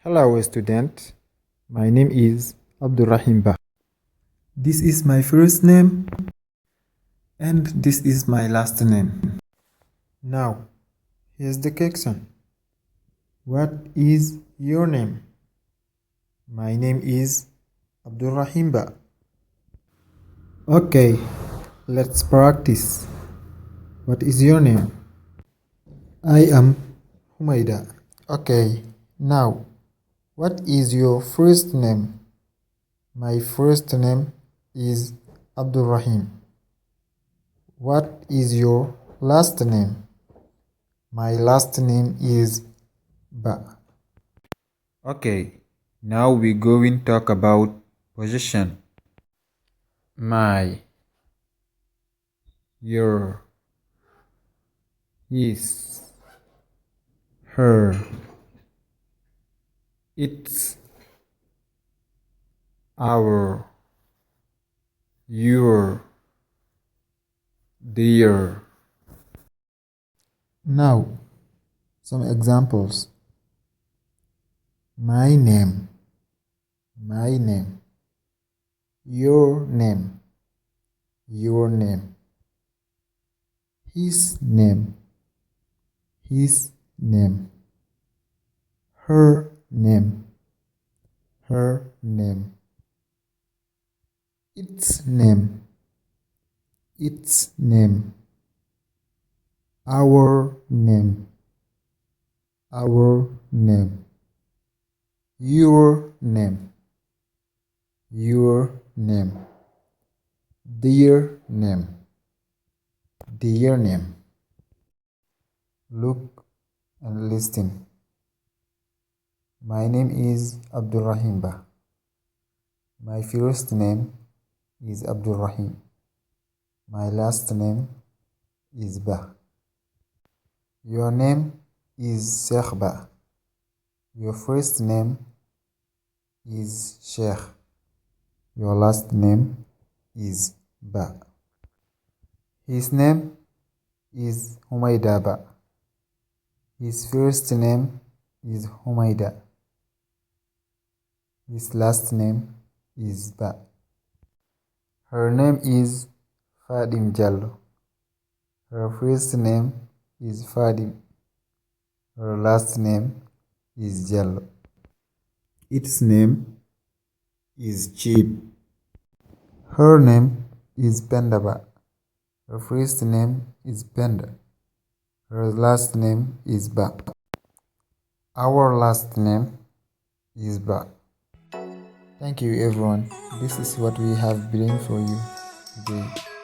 Hello, student. My name is Abdurrahim Ba. This is my first name and this is my last name. Now, here's the question. What is your name? My name is Abdurrahim Ba. Okay, let's practice. What is your name? I am Humaida. Okay, now, what is your first name? My first name is Abdurrahim. What is your last name? My last name is Ba. Okay, now we going talk about possession. My, your, his, her, its, our, your, their. Now, some examples. My name, my name. Your name, your name. His name, his name. Her name, her name. Its name, its name. Our name, our name. Your name, your name. Their name, their name. Look and listen. My name is Abdurrahim Ba. My first name is Abdurrahim. My last name is Ba. Your name is Sheikh Ba. Your first name is Sheikh. Your last name is Ba. His name is Humaida Ba. His first name is Humaida. His last name is Ba. Her name is Fadim Jallo. Her first name is Fadim. Her last name is Jallo. Its name is Cheap. Her name is Pendaba. Her first name is Penda. Her last name is Ba. Our last name is Ba. Thank you everyone. This is what we have bring for you today.